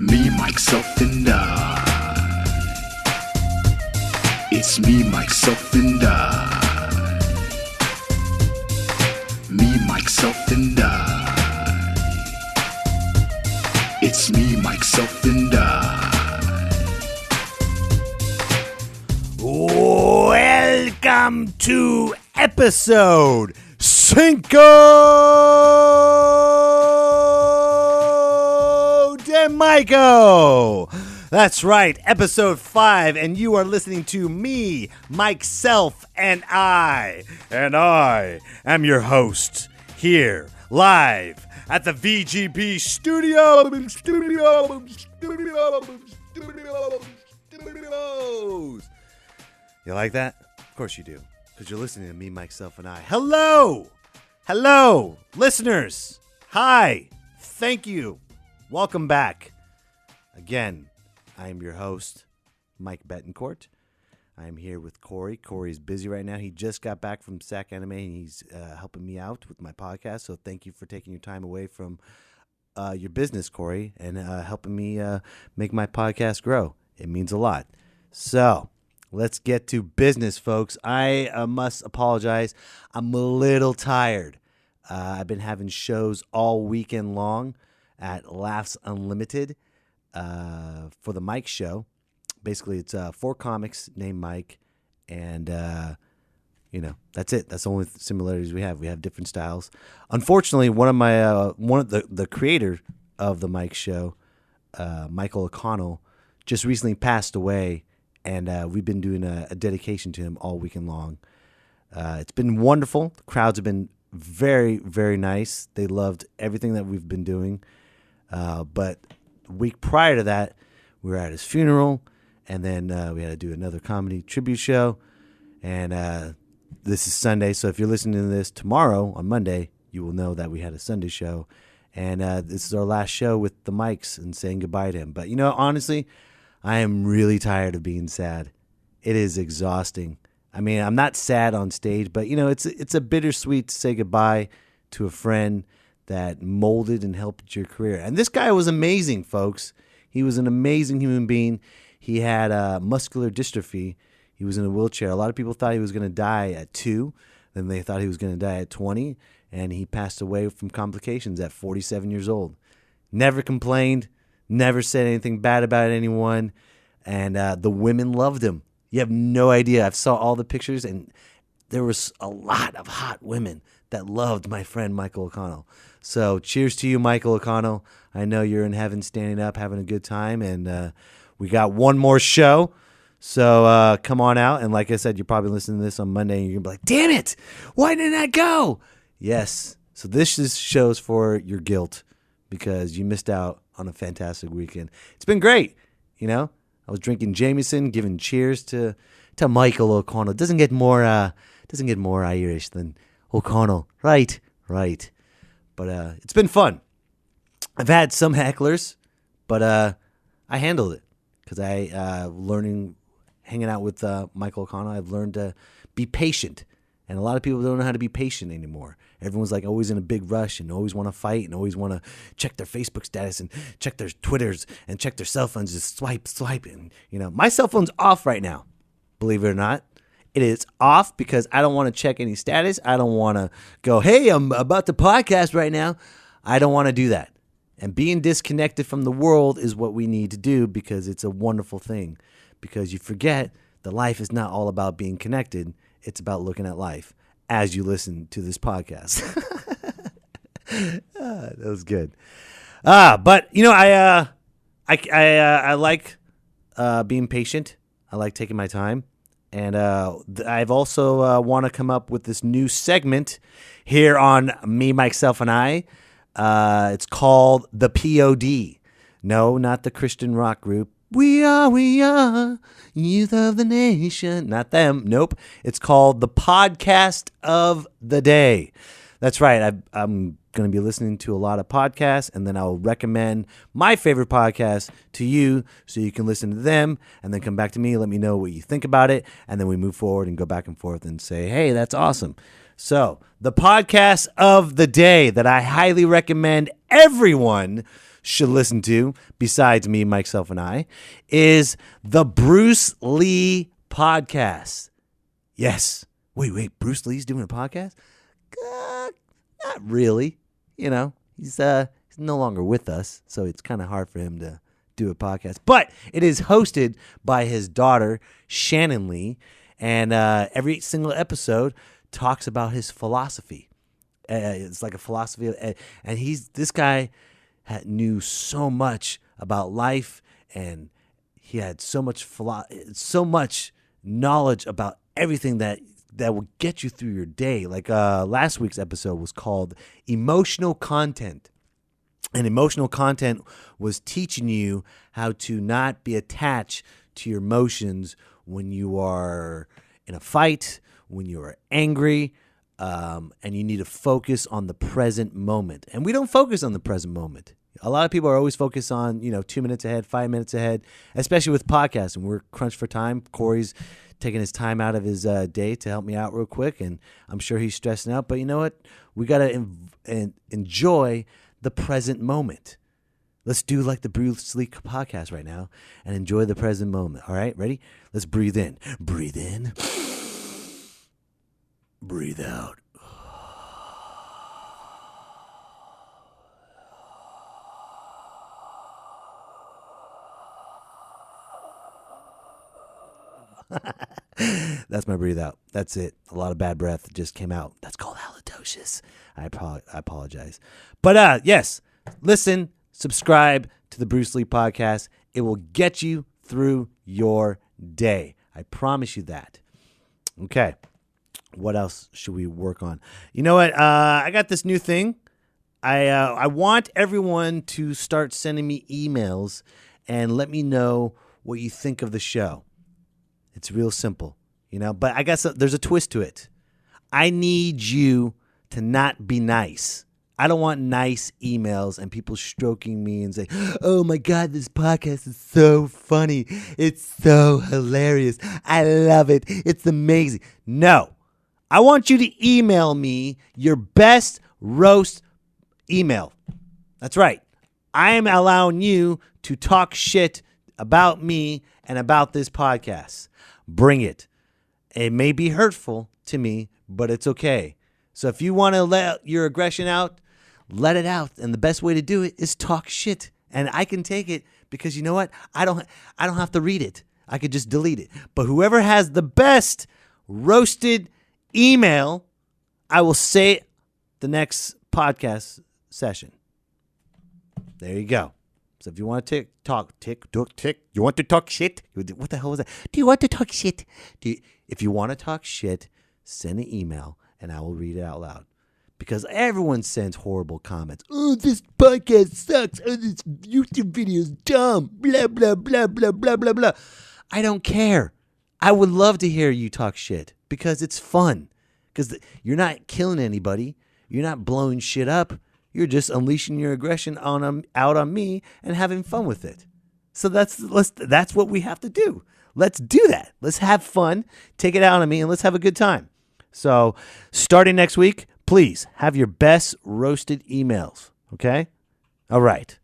Me, myself, and I. It's me, myself, and I. Me, myself, and I. It's me, myself, and I. Welcome to episode Cinco de Mico. That's right, episode 5, and you are listening to me, myself, and I. And I am your host here, live at the VGB studios. You like that? Of course you do, because you're listening to me, myself, and I. Hello! Hello, listeners! Hi! Thank you. Welcome back. Again, I am your host, Mike Bettencourt. I am here with Corey. Corey's busy right now. He just got back from SAC Anime, and he's helping me out with my podcast, so thank you for taking your time away from your business, Corey, and helping me make my podcast grow. It means a lot. So, let's get to business, folks. I must apologize. I'm a little tired. I've been having shows all weekend long at Laughs Unlimited for the Mike Show. Basically, it's 4 comics named Mike, and that's it. That's the only similarities we have. We have different styles. Unfortunately, one of the creator of the Mike Show, Michael O'Connell, just recently passed away. And we've been doing a dedication to him all weekend long. It's been wonderful. The crowds have been very, very nice. They loved everything that we've been doing. But the week prior to that, we were at his funeral. And then we had to do another comedy tribute show. And this is Sunday. So if you're listening to this tomorrow on Monday, you will know that we had a Sunday show. And this is our last show with the Mikes and saying goodbye to him. But, honestly, I am really tired of being sad. It is exhausting. I mean, I'm not sad on stage, but, it's a bittersweet to say goodbye to a friend that molded and helped your career. And this guy was amazing, folks. He was an amazing human being. He had muscular dystrophy. He was in a wheelchair. A lot of people thought he was going to die at 2. Then they thought he was going to die at 20. And he passed away from complications at 47 years old. Never complained. Never said anything bad about anyone, and the women loved him. You have no idea. I've saw all the pictures, and there was a lot of hot women that loved my friend Michael O'Connell. So cheers to you, Michael O'Connell. I know you're in heaven standing up, having a good time, and we got one more show. So come on out, and like I said, you're probably listening to this on Monday, and you're going to be like, damn it, why didn't I go? Yes, so this is shows for your guilt because you missed out on a fantastic weekend. It's been great, I was drinking Jameson, giving cheers to Michael O'Connell. Doesn't get more Irish than O'Connell, right? But it's been fun. I've had some hecklers, but I handled it because hanging out with Michael O'Connell, I've learned to be patient. And a lot of people don't know how to be patient anymore. Everyone's like always in a big rush and always want to fight and always want to check their Facebook status and check their Twitters and check their cell phones, just swipe. And, my cell phone's off right now, believe it or not. It is off because I don't want to check any status. I don't want to go, hey, I'm about to podcast right now. I don't want to do that. And being disconnected from the world is what we need to do because it's a wonderful thing. Because you forget that life is not all about being connected. It's about looking at life as you listen to this podcast. That was good. But I like being patient. I like taking my time, and I've also want to come up with this new segment here on Me, Myself, and I. It's called the POD. No, not the Christian rock group. We are, youth of the nation. Not them. Nope. It's called the Podcast of the Day. That's right. I'm going to be listening to a lot of podcasts, and then I'll recommend my favorite podcast to you so you can listen to them, and then come back to me, let me know what you think about it, and then we move forward and go back and forth and say, hey, that's awesome. So the podcast of the day that I highly recommend everyone should listen to, besides me, myself, and I, is the Bruce Lee podcast. Yes. Wait, Bruce Lee's doing a podcast? Not really. You know, he's no longer with us, so it's kind of hard for him to do a podcast. But it is hosted by his daughter, Shannon Lee, and every single episode talks about his philosophy. It's like a philosophy, and this guy knew so much about life, and he had so much knowledge about everything that will get you through your day. Like last week's episode was called Emotional Content. And emotional content was teaching you how to not be attached to your emotions when you are in a fight, when you are angry, and you need to focus on the present moment. And we don't focus on the present moment. A lot of people are always focused on, 2 minutes ahead, 5 minutes ahead, especially with podcasts. And we're crunched for time. Corey's taking his time out of his day to help me out real quick, and I'm sure he's stressing out. But you know what? We got to enjoy the present moment. Let's do like the Bruce Lee podcast right now and enjoy the present moment. All right, ready? Let's breathe in. Breathe in. Breathe out. That's my breathe out. That's it. A lot of bad breath just came out. That's called halitosis. I apologize. But yes, listen, subscribe to the Bruce Lee podcast. It will get you through your day. I promise you that. Okay. What else should we work on? You know what? I got this new thing. I want everyone to start sending me emails and let me know what you think of the show. It's real simple, but I guess there's a twist to it. I need you to not be nice. I don't want nice emails and people stroking me and saying, oh my God, this podcast is so funny. It's so hilarious. I love it. It's amazing. No, I want you to email me your best roast email. That's right. I am allowing you to talk shit about me and about this podcast. Bring it. It may be hurtful to me, but it's okay. So if you want to let your aggression out, let it out. And the best way to do it is talk shit. And I can take it because you know what? I don't have to read it. I could just delete it. But whoever has the best roasted email, I will say it the next podcast session. There you go. So if you want to talk shit? What the hell was that? Do you want to talk shit? If you want to talk shit, send an email and I will read it out loud. Because everyone sends horrible comments. Oh, this podcast sucks. Oh, this YouTube video is dumb. Blah, blah, blah, blah, blah, blah, blah. I don't care. I would love to hear you talk shit because it's fun. Because you're not killing anybody. You're not blowing shit up. You're just unleashing your aggression out on me and having fun with it. So that's what we have to do. Let's do that. Let's have fun. Take it out on me and let's have a good time. So starting next week, please have your best roasted emails. Okay? All right.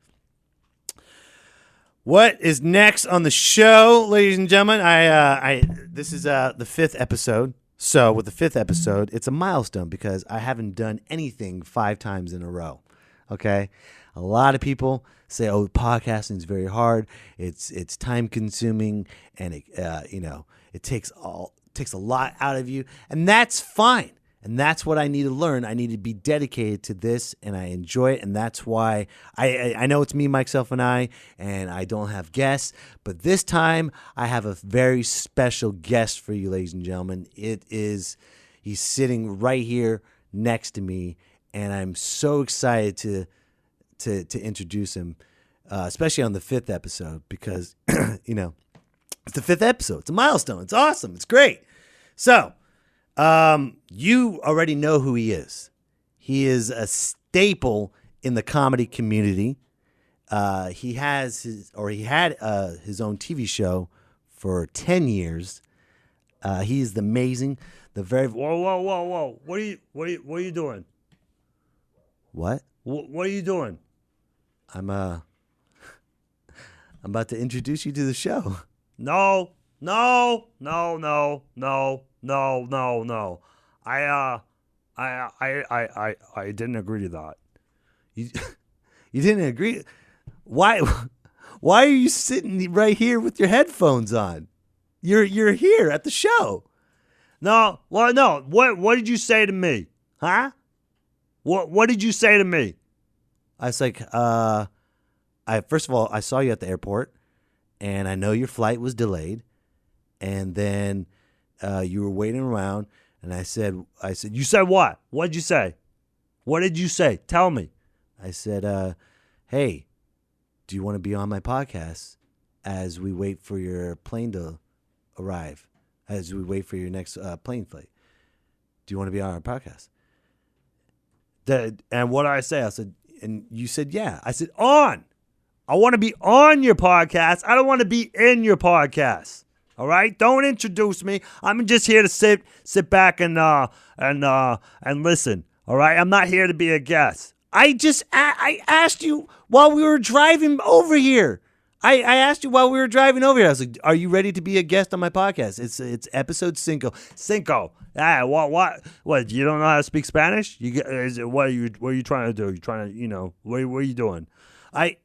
What is next on the show, ladies and gentlemen? This is the 5th episode. So with the 5th episode, it's a milestone because I haven't done anything 5 times in a row. Okay? A lot of people say, "Oh, podcasting is very hard. It's time consuming, and it takes a lot out of you," and that's fine. And that's what I need to learn. I need to be dedicated to this, and I enjoy it. And that's why I know it's me, myself, and I don't have guests. But this time, I have a very special guest for you, ladies and gentlemen. He's sitting right here next to me, and I'm so excited to introduce him, especially on the 5th episode, because it's the 5th episode. It's a milestone. It's awesome. It's great. So. You already know who he is. He is a staple in the comedy community. He had his own TV show for 10 years. He is amazing. Whoa! What are you doing? What? What are you doing? I'm I'm about to introduce you to the show. No. I didn't agree to that. You didn't agree? Why are you sitting right here with your headphones on? You're here at the show. No. Well, no. What did you say to me? Huh? What did you say to me? I was like, first of all, I saw you at the airport, and I know your flight was delayed, and then you were waiting around, and I said, You said what? What did you say? What did you say? Tell me. I said, hey, do you want to be on my podcast as we wait for your plane to arrive, as we wait for your next plane flight? Do you want to be on our podcast? And what did I say? I said, And you said, yeah. I said, on. I want to be on your podcast. I don't want to be in your podcast. All right? Don't introduce me. I'm just here to sit back and listen. All right? I'm not here to be a guest. I asked you while we were driving over here. I asked you while we were driving over here. I was like, are you ready to be a guest on my podcast? It's episode Cinco. Cinco. Ah, what? You don't know how to speak Spanish? What are you trying to do? You trying to, what are you doing? I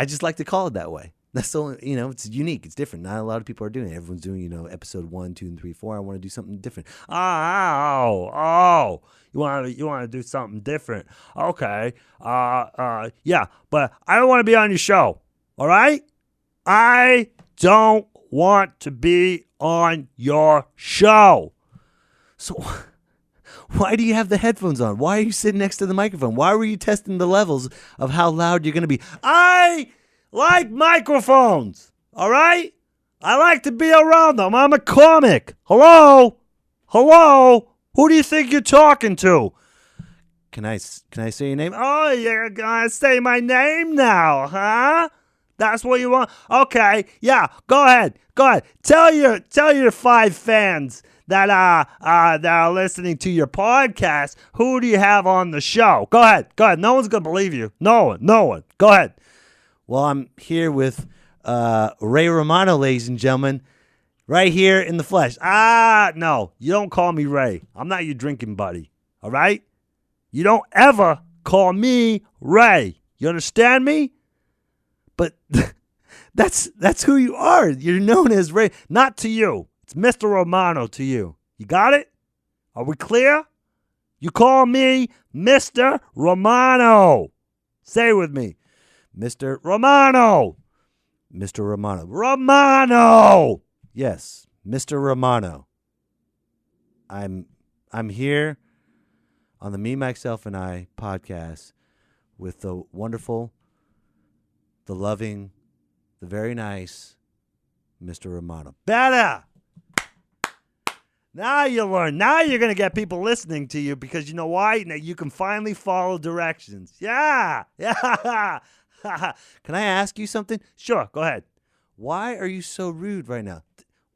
just like to call it that way. That's the only, it's unique. It's different. Not a lot of people are doing it. Everyone's doing, episode 1, 2, and 3, 4. I want to do something different. Oh. You want to do something different. Okay. Yeah, but I don't want to be on your show. All right? I don't want to be on your show. So why do you have the headphones on? Why are you sitting next to the microphone? Why were you testing the levels of how loud you're going to be? I like microphones. All right? I like to be around them. I'm a comic. Hello? Who do you think you're talking to? Can I say your name? Oh, you're going to say my name now, huh? That's what you want? Okay, yeah, go ahead. Tell your 5 fans that are listening to your podcast, who do you have on the show? Go ahead. No one's going to believe you. No one. Go ahead. Well, I'm here with Ray Romano, ladies and gentlemen, right here in the flesh. No, you don't call me Ray. I'm not your drinking buddy, all right? You don't ever call me Ray. You understand me? But that's who you are. You're known as Ray. Not to you. It's Mr. Romano to you. You got it? Are we clear? You call me Mr. Romano. Say it with me. Mr. Romano. Mr. Romano. Romano. Yes, Mr. Romano. I'm here on the Me, Myself, and I podcast with the wonderful, the loving, the very nice Mr. Romano. Better. Now you learn. Now you're going to get people listening to you because you know why? Now you can finally follow directions. Yeah. Can I ask you something? Sure, go ahead. Why are you so rude right now?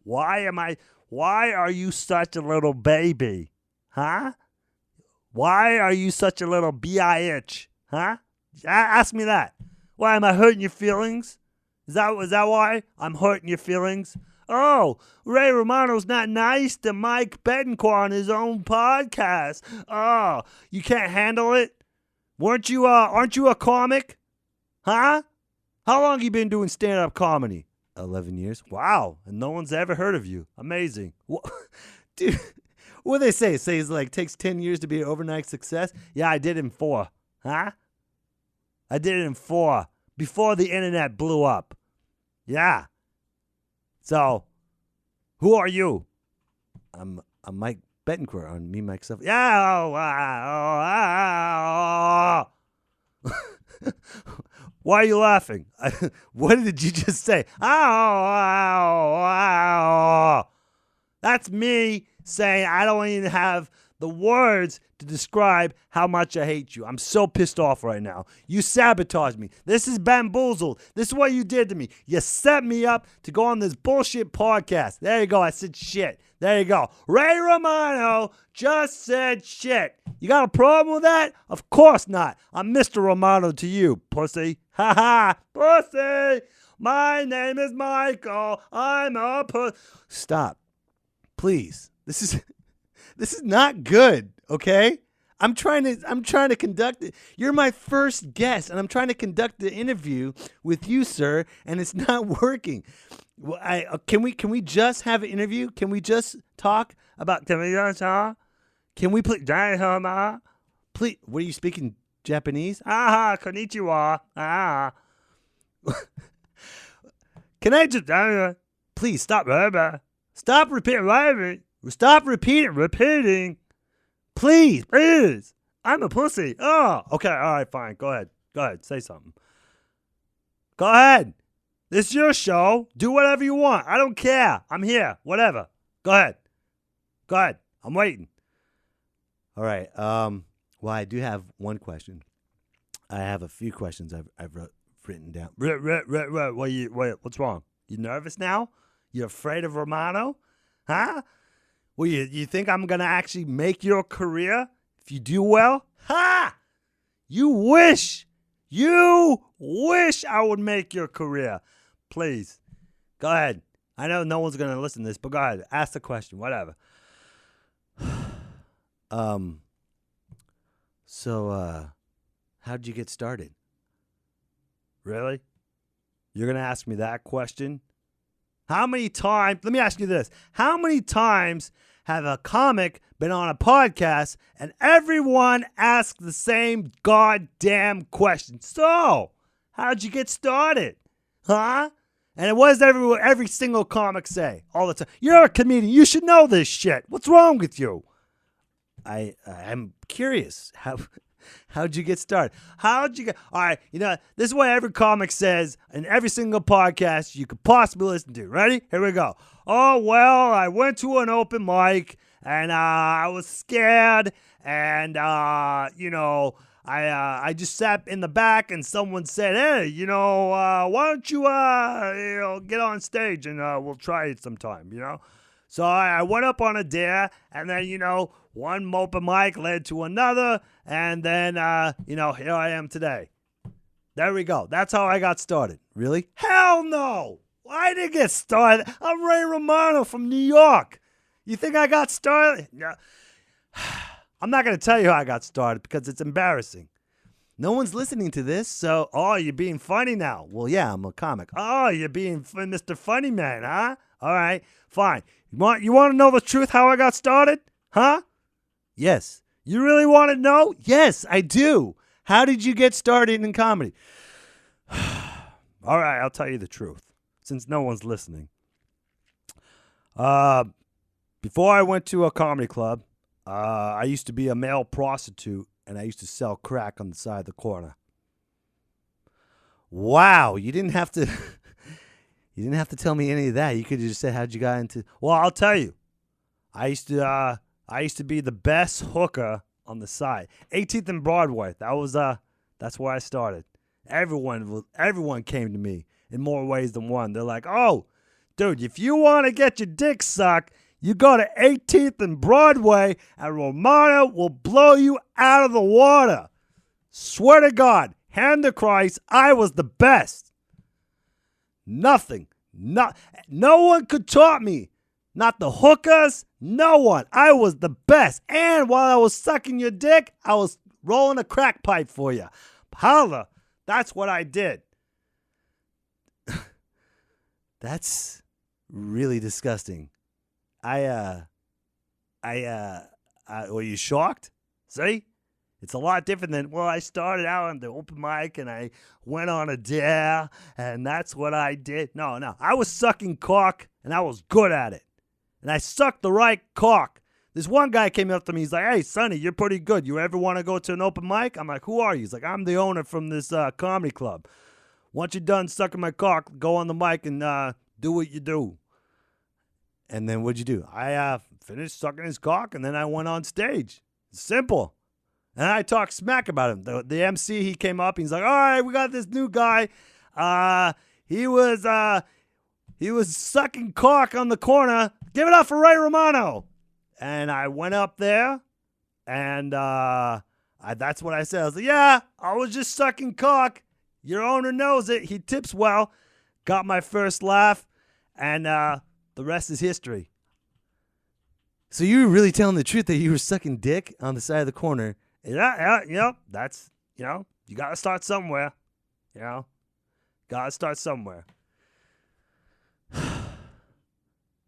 Why are you such a little baby? Huh? Why are you such a little bitch? Huh? Ask me that. Why, am I hurting your feelings? Is that why I'm hurting your feelings? Oh, Ray Romano's not nice to Mike Bettencourt on his own podcast. Oh, you can't handle it? Aren't you a comic? Huh? How long you been doing stand-up comedy? 11 years. Wow, and no one's ever heard of you. Amazing. Dude, what do they say? Say it's like takes 10 years to be an overnight success? Yeah, I did it in 4. Huh? I did it in 4. Before the internet blew up. Yeah. So, who are you? I'm Mike Bettencourt on Me, Myself. Yeah. Why are you laughing? What did you just say? That's me saying I don't even have the words to describe how much I hate you. I'm so pissed off right now. You sabotaged me. This is bamboozled. This is what you did to me. You set me up to go on this bullshit podcast. There you go. I said shit. There you go. Ray Romano just said shit. You got a problem with that? Of course not. I'm Mr. Romano to you, pussy. Ha ha, pussy. My name is Michael. I'm a pussy. Stop. Please. This is not good, okay? I'm trying to conduct it. You're my first guest, and I'm trying to conduct the interview with you, sir, and it's not working. Can we just have an interview? Can we just talk about? Can we please? Please, what are you speaking Japanese? Konnichiwa. Can I just? Please stop. Stop repeating. Stop repeating. Please. I'm a pussy. Oh, okay. All right, fine. Go ahead. Say something. Go ahead. This is your show. Do whatever you want. I don't care. I'm here. Whatever. Go ahead. I'm waiting. All right. Well, I do have one question. I have a few questions I've written down. What's wrong? You nervous now? You afraid of Romano? Huh? Well, you think I'm going to actually make your career if you do well? Ha! You wish I would make your career. Please, go ahead. I know no one's going to listen to this, but go ahead. Ask the question, whatever. So, how'd you get started? Really? You're going to ask me that question? How many times, let me ask you this. How many times have a comic been on a podcast and everyone asks the same goddamn question? So, how'd you get started? Huh? And what does every single comic say all the time? You're a comedian. You should know this shit. What's wrong with you? I'm curious. How'd you get started? All right, this is what every comic says in every single podcast you could possibly listen to. Ready? Here we go. Oh, well, I went to an open mic, and I was scared, and, I just sat in the back, and someone said, hey, why don't you, get on stage, and we'll try it sometime, So I went up on a dare, and then, one open mic led to another, and then, here I am today. There we go. That's how I got started. Really? Hell no! I didn't get started. I'm Ray Romano from New York. You think I got started? No. I'm not going to tell you how I got started because it's embarrassing. No one's listening to this, so, you're being funny now. Well, yeah, I'm a comic. Oh, you're being Mr. Funny Man, huh? All right, fine. You want to know the truth how I got started? Huh? Yes. You really want to know? Yes, I do. How did you get started in comedy? All right, I'll tell you the truth, since no one's listening. Before I went to a comedy club, I used to be a male prostitute, and I used to sell crack on the side of the corner. Wow, you didn't have to you didn't have to tell me any of that. You could have just said how'd you got into. Well, I'll tell you. I used to be the best hooker on the side. 18th and Broadway. That's where I started. Everyone came to me in more ways than one. They're like, "Oh, dude, if you want to get your dick sucked, you go to 18th and Broadway, and Romano will blow you out of the water." Swear to God, hand to Christ, I was the best. No one could top me. Not the hookers, no one. I was the best. And while I was sucking your dick, I was rolling a crack pipe for you. Holla, that's what I did. That's really disgusting. Were you shocked? See? It's a lot different than, I started out on the open mic and I went on a dare and that's what I did. No. I was sucking cock and I was good at it. And I sucked the right cock. This one guy came up to me. He's like, "Hey, Sonny, you're pretty good. You ever want to go to an open mic?" I'm like, "Who are you?" He's like, "I'm the owner from this comedy club. Once you're done sucking my cock, go on the mic and do what you do." And then what'd you do? I finished sucking his cock, and then I went on stage. Simple. And I talked smack about him. The MC, he came up. He's like, all right, we got this new guy. He was sucking cock on the corner. Give it up for Ray Romano. And I went up there, and that's what I said. I was like, yeah, I was just sucking cock. Your owner knows it. He tips well. Got my first laugh, and the rest is history. So you were really telling the truth that you were sucking dick on the side of the corner? Yeah, that's, you got to start somewhere. Got to start somewhere.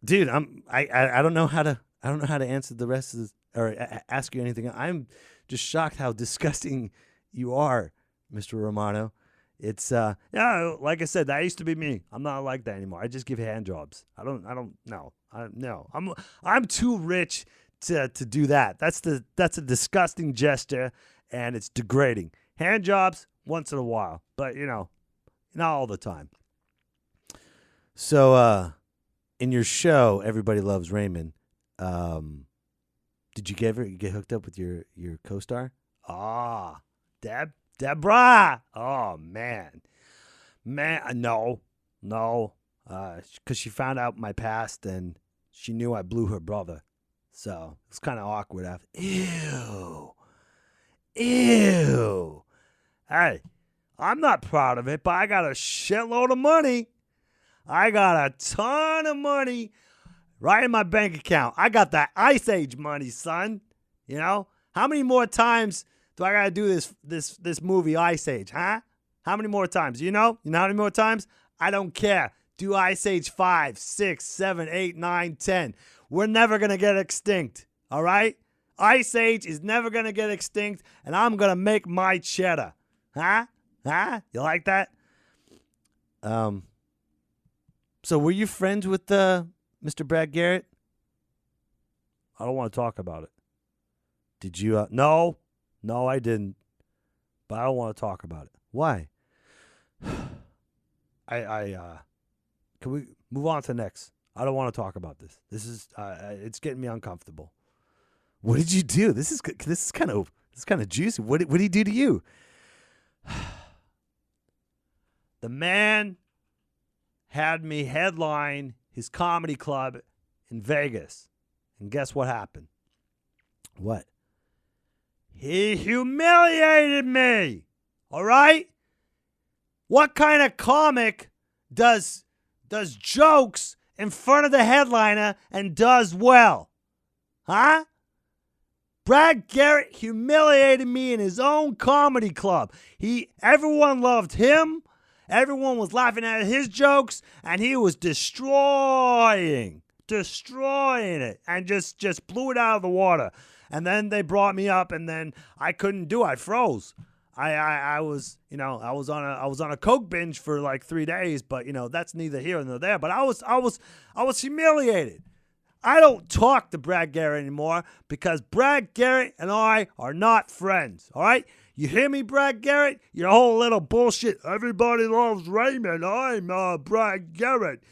Dude, I don't know how to answer the rest of this, or ask you anything. I'm just shocked how disgusting you are, Mr. Romano. It's like I said, that used to be me. I'm not like that anymore. I just give hand jobs. No. I'm too rich to do that. That's a disgusting gesture, and it's degrading. Hand jobs once in a while, but not all the time. So in your show, Everybody Loves Raymond, did you ever get hooked up with your co-star? Deborah. Oh, man, no. Because she found out my past, and she knew I blew her brother. So it's kind of awkward after. Ew. Hey, I'm not proud of it, but I got a shitload of money. I got a ton of money right in my bank account. I got that Ice Age money, son. How many more times do I got to do this movie Ice Age, huh? How many more times? You know how many more times? I don't care. Do Ice Age 5, 6, 7, 8, 9, 10. We're never going to get extinct, all right? Ice Age is never going to get extinct, and I'm going to make my cheddar. Huh? You like that? So were you friends with Mr. Brad Garrett? I don't want to talk about it. Did you? No, I didn't. But I don't want to talk about it. Why? Can we move on to next? I don't want to talk about this. This is it's getting me uncomfortable. What did you do? This is kind of juicy. What did he do to you? The man had me headline his comedy club in Vegas. And guess what happened? What? He humiliated me. All right? What kind of comic does jokes in front of the headliner and does well? Huh? Brad Garrett humiliated me in his own comedy club. Everyone loved him. Everyone was laughing at his jokes, and he was destroying it, and just blew it out of the water. And then they brought me up, and then I couldn't do it. I froze. I was on a coke binge for like 3 days, but that's neither here nor there. But I was humiliated. I don't talk to Brad Garrett anymore because Brad Garrett and I are not friends. All right. You hear me, Brad Garrett? Your whole little bullshit. Everybody loves Raymond. I'm Brad Garrett.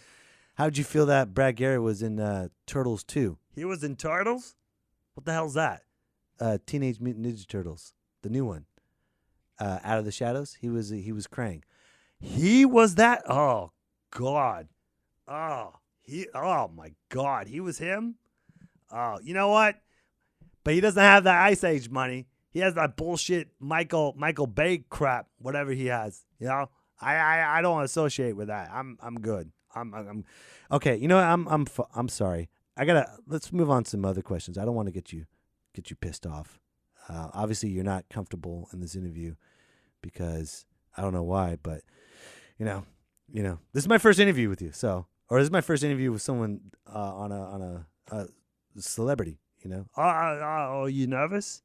How'd you feel that Brad Garrett was in Turtles 2? He was in Turtles? What the hell's that? Teenage Mutant Ninja Turtles, the new one. Out of the Shadows. He was Krang. He was that? Oh God. Oh my God. He was him? Oh, you know what? But he doesn't have that Ice Age money. He has that bullshit Michael Bay crap, whatever he has. I don't associate with that. I'm good. I'm okay. I'm sorry. Let's move on to some other questions. I don't want to get you pissed off. Obviously, you're not comfortable in this interview because I don't know why, but this is my first interview with you. Or this is my first interview with someone on a celebrity. Are you nervous?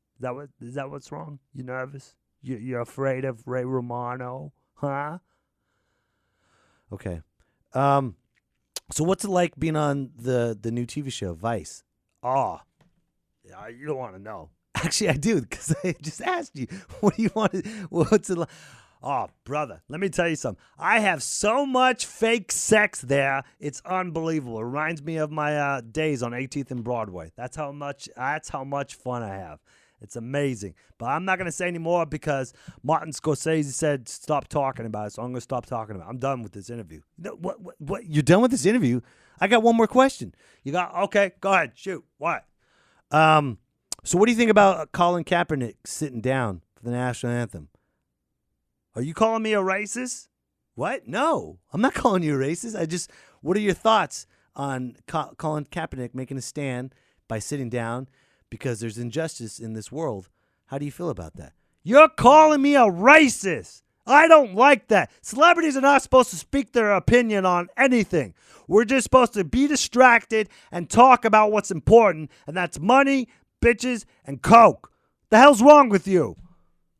Is that what's wrong? You nervous? You're afraid of Ray Romano, huh? Okay. So what's it like being on the new TV show Vice? Oh, you don't want to know. Actually, I do because I just asked you. What do you want? What's it like? Oh, brother, let me tell you something. I have so much fake sex there. It's unbelievable. It reminds me of my days on 18th and Broadway. That's how much fun I have. It's amazing. But I'm not going to say any more because Martin Scorsese said stop talking about it, so I'm going to stop talking about it. I'm done with this interview. What? You're done with this interview? I got one more question. Okay, go ahead. Shoot. What? So what do you think about Colin Kaepernick sitting down for the national anthem? Are you calling me a racist? What? No, I'm not calling you a racist. What are your thoughts on Colin Kaepernick making a stand by sitting down because there's injustice in this world? How do you feel about that? You're calling me a racist. I don't like that. Celebrities are not supposed to speak their opinion on anything. We're just supposed to be distracted and talk about what's important, and that's money, bitches, and coke. The hell's wrong with you?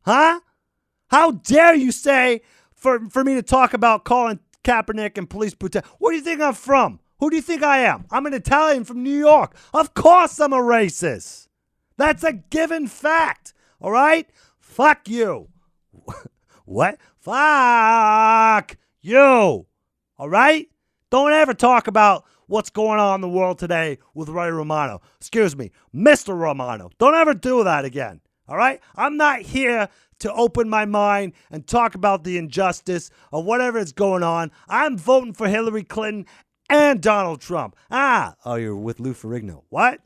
Huh? How dare you say for me to talk about Colin Kaepernick and police brutality? Where do you think I'm from? Who do you think I am? I'm an Italian from New York. Of course I'm a racist. That's a given fact. All right? Fuck you. What? Fuck you. All right? Don't ever talk about what's going on in the world today with Ray Romano. Excuse me, Mr. Romano. Don't ever do that again. All right? I'm not here to open my mind and talk about the injustice of whatever is going on. I'm voting for Hillary Clinton and Donald Trump. Oh, you're with Lou Ferrigno. What?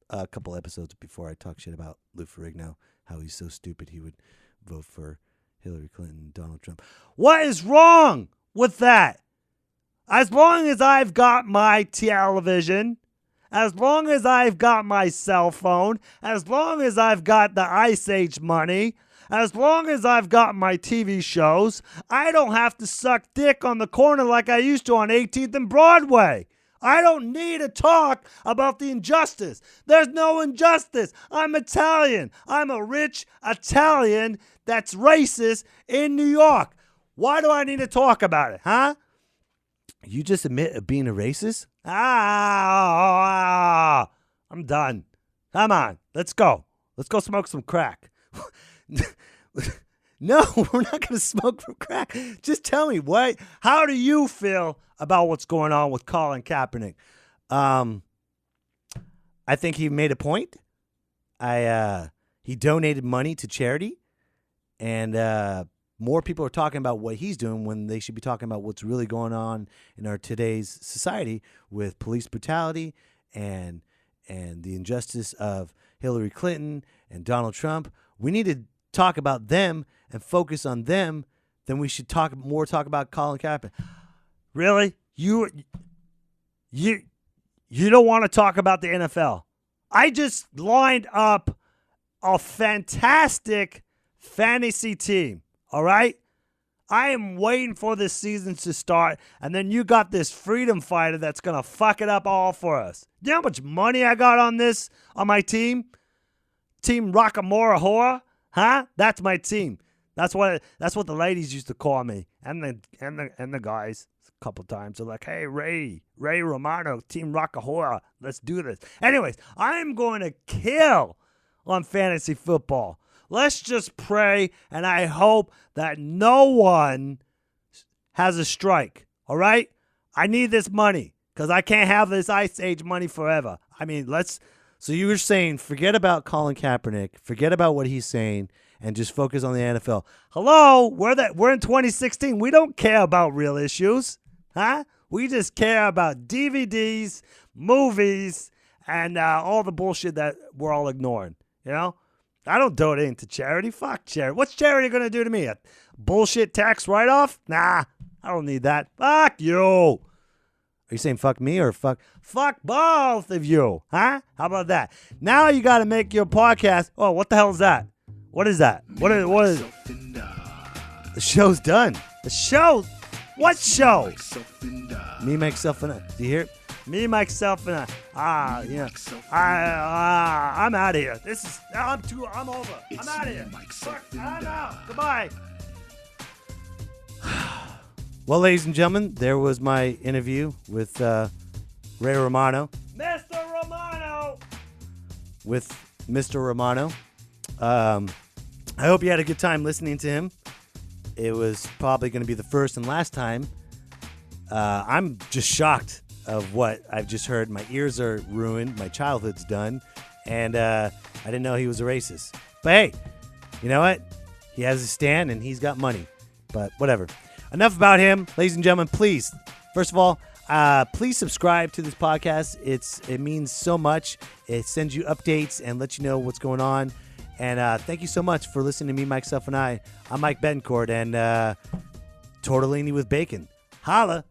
A couple episodes before I talk shit about Lou Ferrigno, how he's so stupid he would vote for Hillary Clinton and Donald Trump. What is wrong with that? As long as I've got my television, as long as I've got my cell phone, as long as I've got the Ice Age money, as long as I've got my TV shows, I don't have to suck dick on the corner like I used to on 18th and Broadway. I don't need to talk about the injustice. There's no injustice. I'm Italian. I'm a rich Italian that's racist in New York. Why do I need to talk about it, huh? You just admit being a racist? I'm done. Come on, let's go. Let's go smoke some crack. No, we're not going to smoke from crack. Just tell me, how do you feel about what's going on with Colin Kaepernick? I think he made a point. He donated money to charity, and more people are talking about what he's doing when they should be talking about what's really going on in our today's society with police brutality and the injustice of Hillary Clinton and Donald Trump. We need to talk about them and focus on them. Then we should talk about Colin Kaepernick. Really? You don't want to talk about the NFL. I just lined up a fantastic fantasy team. All right? I am waiting for this season to start, and then you got this freedom fighter that's going to fuck it up all for us. You know how much money I got on my team? Team Rockamora Horror? Huh? That's my team. That's what the ladies used to call me, and the guys a couple times. They're like, "Hey, Ray Romano, Team Rockahora, let's do this." Anyways, I'm going to kill on fantasy football. Let's just pray, and I hope that no one has a strike. All right? I need this money because I can't have this Ice Age money forever. I mean, So you were saying, forget about Colin Kaepernick, forget about what he's saying, and just focus on the NFL. Hello, we're in 2016. We don't care about real issues, huh? We just care about DVDs, movies, and all the bullshit that we're all ignoring. You know, I don't donate to charity. Fuck charity. What's charity gonna do to me? A bullshit tax write-off? Nah, I don't need that. Fuck you. Are you saying fuck me or fuck both of you? Huh? How about that? Now you got to make your podcast. Oh, what the hell is that? What is that? What is the show's done. The show? What show? Me, myself, and I. Do you hear it? Me, myself, and I. Yeah. I'm out of here. I'm over. I'm out of here. I'm out. Goodbye. Well, ladies and gentlemen, there was my interview with Ray Romano. Mr. Romano! With Mr. Romano. I hope you had a good time listening to him. it was probably going to be the first and last time. I'm just shocked of what I've just heard. My ears are ruined. My childhood's done. And I didn't know he was a racist. But hey, you know what? He has a stand and he's got money. But whatever. Enough about him. Ladies and gentlemen, please, first of all, please subscribe to this podcast. It means so much. It sends you updates and lets you know what's going on. And thank you so much for listening to me, Myself, and I. I'm Mike Bettencourt and tortellini with bacon. Holla.